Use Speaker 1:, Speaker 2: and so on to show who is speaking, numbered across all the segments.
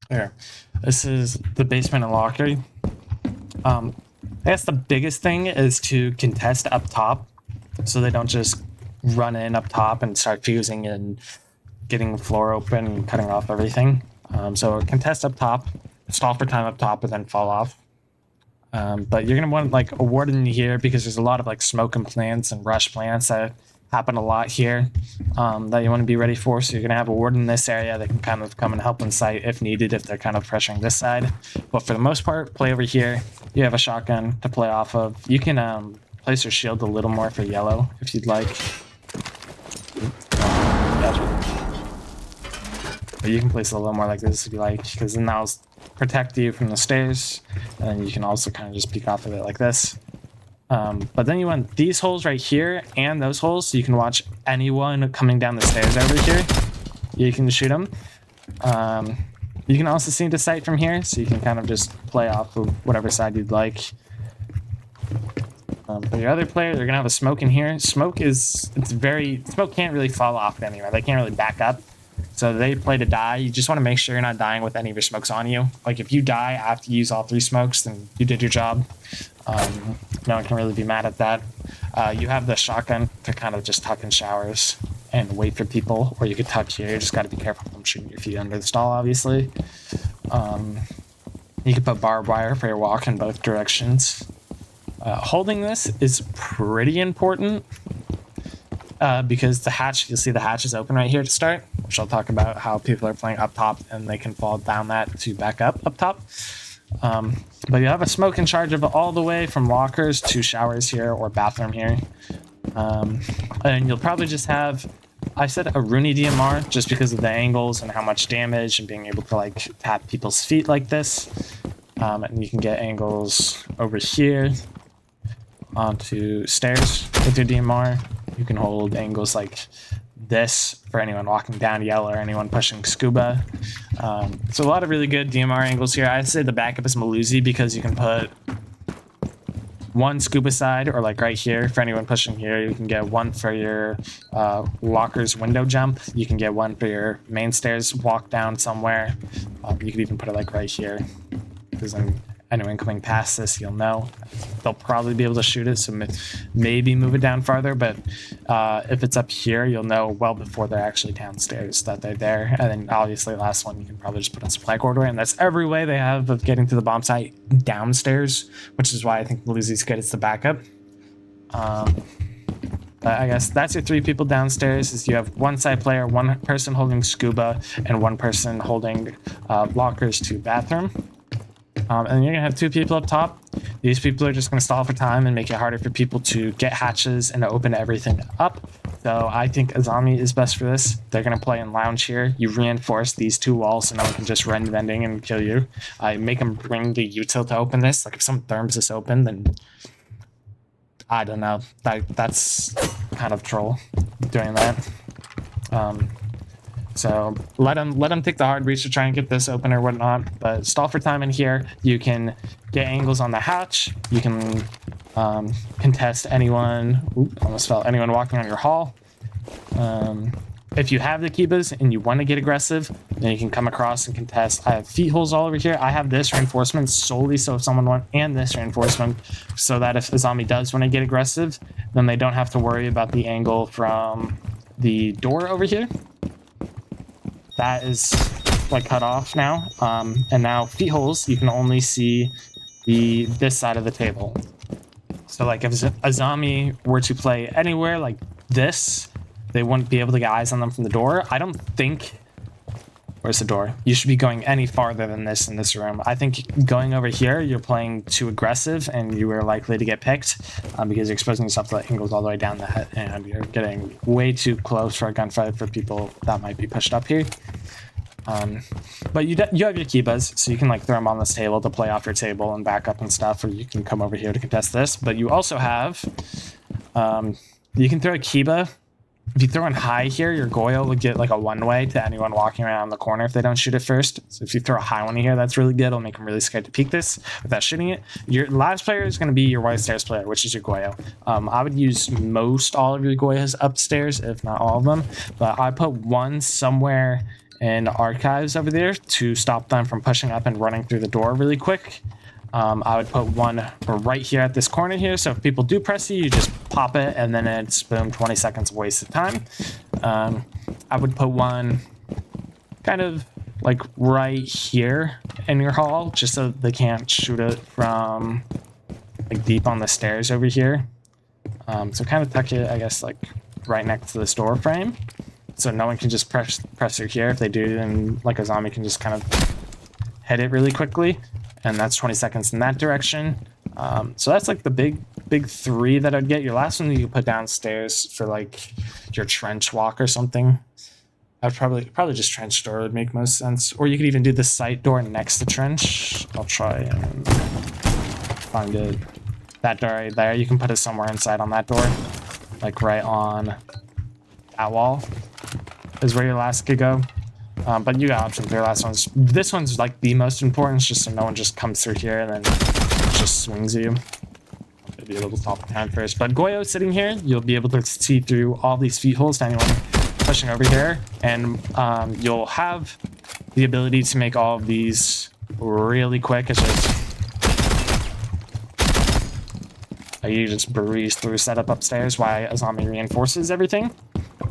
Speaker 1: Here, this is the basement and locker. I guess the biggest thing is to contest up top, so they don't just run in up top and start fusing and getting the floor open and cutting off everything. So contest up top, stall for time up top, and then fall off. But you're gonna want like a warden here because there's a lot of like smoke and plants and rush plants that happen a lot here that you want to be ready for. So you're gonna have a warden in this area that can kind of come and help in sight if needed, if they're kind of pressuring this side. But for the most part, play over here. You have a shotgun to play off of. You can place your shield a little more for yellow if you'd like. But you can place it a little more like this if you like, because then that'll protect you from the stairs, and then you can also kind of just peek off of it like this. But then you want these holes right here and those holes, so you can watch anyone coming down the stairs over here. You can shoot them. You can also see the sight from here, so you can kind of just play off of whatever side you'd like. For your other player, they're gonna have a smoke in here. Smoke can't really fall off anywhere. They can't really back up. So they play to die. You just want to make sure you're not dying with any of your smokes on you. Like if you die after you use all 3 smokes, then you did your job. No one can really be mad at that. You have the shotgun to kind of just tuck in showers and wait for people, or you could tuck here. You just got to be careful from shooting your feet under the stall, obviously. You can put barbed wire for your walk in both directions. Holding this is pretty important. Because the hatch, you'll see the hatch is open right here to start, which I'll talk about how people are playing up top and they can fall down that to back up top. But you have a smoke in charge of it all the way from lockers to showers here or bathroom here. And you'll probably just have, I said a Rooney DMR just because of the angles and how much damage and being able to like tap people's feet like this. And you can get angles over here onto stairs with your DMR. You can hold angles like this for anyone walking down yellow or anyone pushing scuba. So a lot of really good DMR angles here. I'd say the backup is Maluzi because you can put one scuba side or like right here for anyone pushing here. You can get one for your locker's window jump. You can get one for your main stairs walk down somewhere. You could even put it like right here because then anyone coming past this, you'll know. They'll probably be able to shoot it, so maybe move it down farther, but if it's up here, you'll know well before they're actually downstairs that they're there. And then obviously last one, you can probably just put on supply corridor, and that's every way they have of getting to the bomb site downstairs, which is why I think Maluzi's good. It's the backup. But I guess that's your 3 people downstairs. Is you have one side player, one person holding scuba, and one person holding lockers to bathroom. And you're gonna have 2 people up top. These people are just gonna stall for time and make it harder for people to get hatches and to open everything up. So I think Azami is best for this. They're gonna play in lounge here. You reinforce these 2 walls so no one can just run vending and kill you. I make them bring the util to open this. Like if someone therms this open, then I don't know. That's kind of troll doing that. So let them take the hard reach to try and get this open or whatnot. But stall for time in here. You can get angles on the hatch. You can contest anyone. Almost fell. Anyone walking on your hall. If you have the Kibas and you want to get aggressive, then you can come across and contest. I have feet holes all over here. I have this reinforcement solely so if someone wants, and this reinforcement so that if a zombie does want to get aggressive, then they don't have to worry about the angle from the door over here. That is like cut off now. And now feet holes, you can only see this side of the table. So like if a zombie were to play anywhere like this, they wouldn't be able to get eyes on them from the door. I don't think, where's the door? You should be going any farther than this in this room. I think going over here, you're playing too aggressive and you are likely to get picked because you're exposing yourself to the angles all the way down the head and you're getting way too close for a gunfight for people that might be pushed up here. But you have your Kibas, so you can like throw them on this table to play off your table and back up and stuff, or you can come over here to contest this. But you also have, you can throw a Kiba. If you throw in high here, your Goyo will get like a one-way to anyone walking around the corner if they don't shoot it first. So if you throw a high one in here, that's really good. It'll make them really scared to peek this without shooting it. Your last player is going to be your white stairs player, which is your Goyo. I would use most all of your Goyos upstairs, if not all of them. But I put one somewhere in archives over there to stop them from pushing up and running through the door really quick. I would put one right here at this corner here, so if people do press you just pop it, and then it's boom, 20 seconds of wasted time. I would put one kind of like right here in your hall, just so they can't shoot it from like deep on the stairs over here. So kind of tuck it, I guess, like right next to this door frame, so no one can just press through here. If they do, then like a zombie can just kind of hit it really quickly, and that's 20 seconds in that direction. So that's like the big three that I'd get. Your last one you could put downstairs for like your trench walk or something. I'd probably just trench door would make most sense, or you could even do the site door next to trench. I'll try and find it. That door right there, you can put it somewhere inside on that door, like right on that wall is where your last could go. But you got options there. This one's like the most important, just so no one just comes through here and then just swings you. Maybe a little top time first, but Goyo sitting here, you'll be able to see through all these feet holes to anyone pushing over here, and you'll have the ability to make all of these really quick. It's just you just breeze through setup upstairs while a zombie reinforces everything.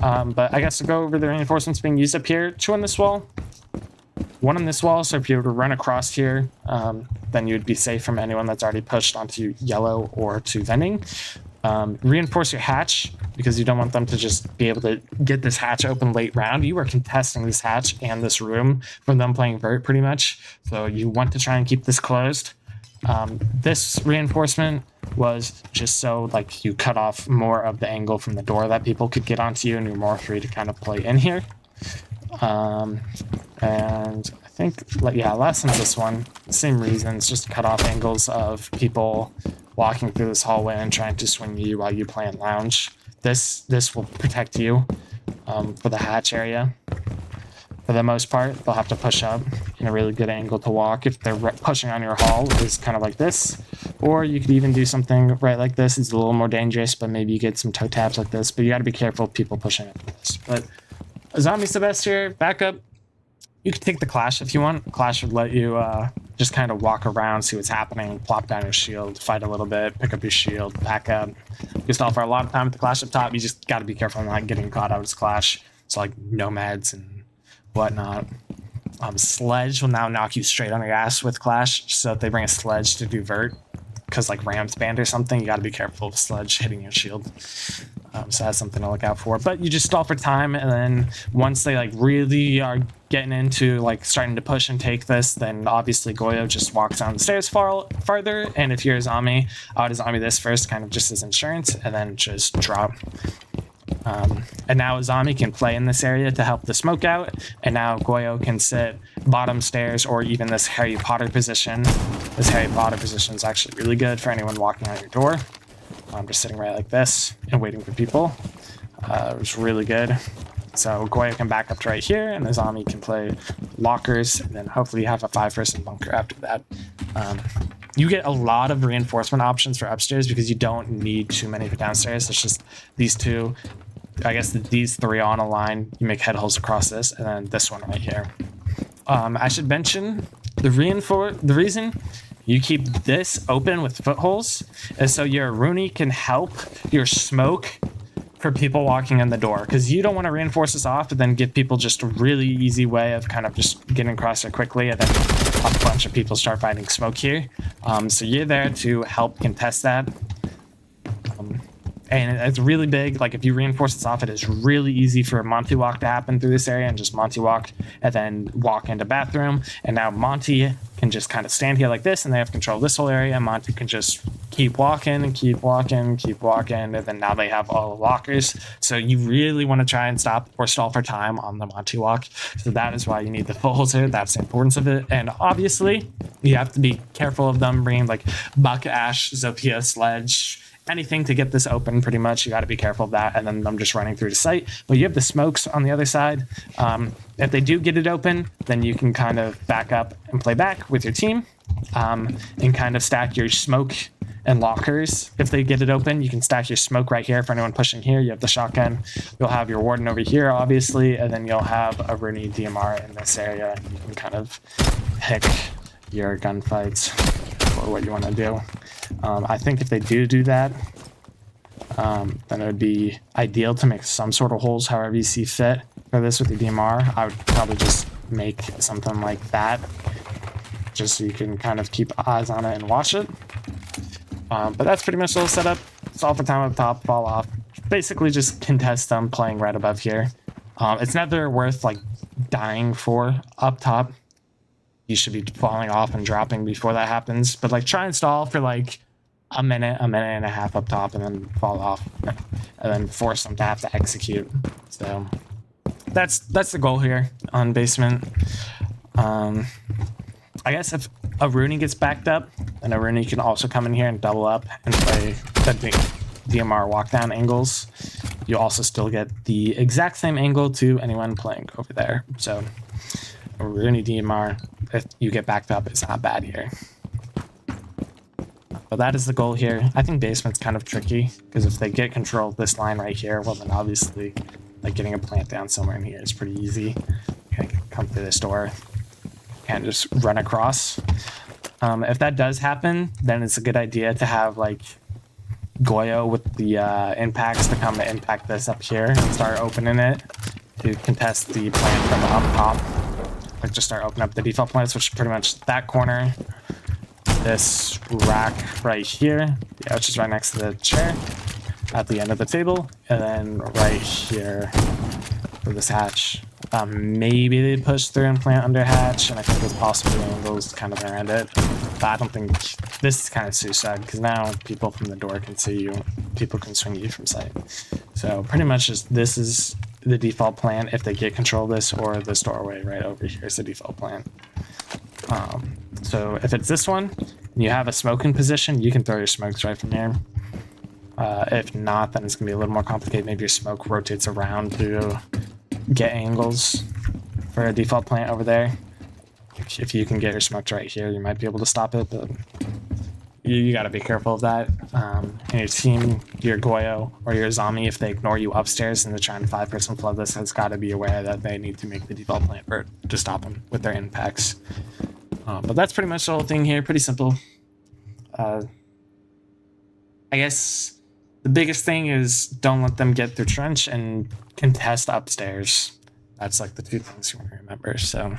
Speaker 1: But I guess to go over the reinforcements being used up here, 2 on this wall, 1 on this wall. So if you were to run across here, then you'd be safe from anyone that's already pushed onto yellow or to vending. Reinforce your hatch, because you don't want them to just be able to get this hatch open late round. You are contesting this hatch and this room from them playing vert pretty much, so you want to try and keep this closed. This reinforcement was just so like you cut off more of the angle from the door that people could get onto you, and you're more free to kind of play in here. And I think, yeah, less than this one, same reasons, just cut off angles of people walking through this hallway and trying to swing you while you play in lounge. This will protect you for the hatch area. For the most part, they'll have to push up in a really good angle to walk. If they're pushing on your hall, is kind of like this. Or you could even do something right like this. It's a little more dangerous, but maybe you get some toe taps like this. But you got to be careful of people pushing up this. But a zombie's the best here. Backup, you could take the Clash if you want. Clash would let you just kind of walk around, see what's happening, plop down your shield, fight a little bit, pick up your shield, back up. You stall for a lot of time with the Clash up top. You just got to be careful not getting caught out of this Clash. So like nomads and whatnot. Sledge will now knock you straight on your ass with Clash. So if they bring a Sledge to do vert, because like Ram's banned or something, you got to be careful of Sledge hitting your shield. So that's something to look out for. But you just stall for time, and then once they like really are getting into like starting to push and take this, then obviously Goyo just walks down the stairs farther. And if you're a zombie, I would zombie this first, kind of just as insurance, and then just drop. And now a zombie can play in this area to help the smoke out, and now Goyo can sit bottom stairs or even this Harry Potter position. This Harry Potter position is actually really good for anyone walking out your door. I'm just sitting right like this and waiting for people. It was really good. So Goyo can back up to right here, and the zombie can play lockers, and then hopefully you have a 5-person bunker after that. You get a lot of reinforcement options for upstairs because you don't need too many for downstairs. It's just these two. I guess these 3 on a line. You make head holes across this, and then this one right here. I should mention the reason you keep this open with footholes is so your Rooney can help your smoke for people walking in the door, because you don't want to reinforce this off and then give people just a really easy way of kind of just getting across there quickly, and then a bunch of people start finding smoke here. So you're there to help contest that. And it's really big. Like if you reinforce this off, it is really easy for a Monty walk to happen through this area, and just Monty walk and then walk into bathroom. And now Monty can just kind of stand here like this, and they have control of this whole area. And Monty can just keep walking and keep walking, keep walking. And then now they have all the lockers. So you really want to try and stop or stall for time on the Monty walk. So that is why you need the footholds here. That's the importance of it. And obviously you have to be careful of them bringing like Buck, Ash, Zopia, Sledge, anything to get this open. Pretty much you got to be careful of that, and then I'm just running through the site. But you have the smokes on the other side. If they do get it open, then you can kind of back up and play back with your team, and kind of stack your smoke and lockers. If they get it open, you can stack your smoke right here for anyone pushing here. You have the shotgun. You'll have your warden over here, obviously, and then you'll have a Rooney DMR in this area. You can kind of pick your gunfights or what you want to do. I think if they do that, then it would be ideal to make some sort of holes however you see fit for this with the DMR. I would probably just make something like that, just so you can kind of keep eyes on it and watch it. But that's pretty much the whole setup. Solve for time up top, fall off. Basically just contest them playing right above here. It's never worth like dying for up top. You should be falling off and dropping before that happens. But like try and stall for like a minute and a half up top and then fall off. And then force them to have to execute. So that's the goal here on basement. I guess if a Rooney gets backed up, then a Rooney can also come in here and double up and play the DMR walkdown angles. You also still get the exact same angle to anyone playing over there. So a Rooney DMR, if you get backed up, it's not bad here. But that is the goal here. I think basement's kind of tricky because if they get control of this line right here, well then obviously like getting a plant down somewhere in here is pretty easy. You can come through this door and just run across. If that does happen, then it's a good idea to have like Goyo with the impacts to come to impact this up here and start opening it to contest the plant from up top. Like just start opening up the default plants, which is pretty much that corner, this rack right here, yeah, which is right next to the chair at the end of the table, and then right here for this hatch. Maybe they'd push through and plant under hatch, and I think there's possibly angles kind of around it. But I don't think this is kind of suicide because now people from the door can see you, people can swing you from sight. So pretty much just this is the default plan if they get control of this, or this doorway right over here is the default plan. So if it's this one and you have a smoke in position, you can throw your smokes right from here. If not, then it's gonna be a little more complicated. Maybe your smoke rotates around to get angles for a default plant over there. If you can get your smokes right here, you might be able to stop it, but you got to be careful of that. And your team, your Goyo or your zombie, if they ignore you upstairs and they're trying to 5-person flood this, has got to be aware that they need to make the default plant to stop them with their impacts. But that's pretty much the whole thing here. Pretty simple. I guess the biggest thing is don't let them get through trench and contest upstairs. That's like the two things you want to remember. So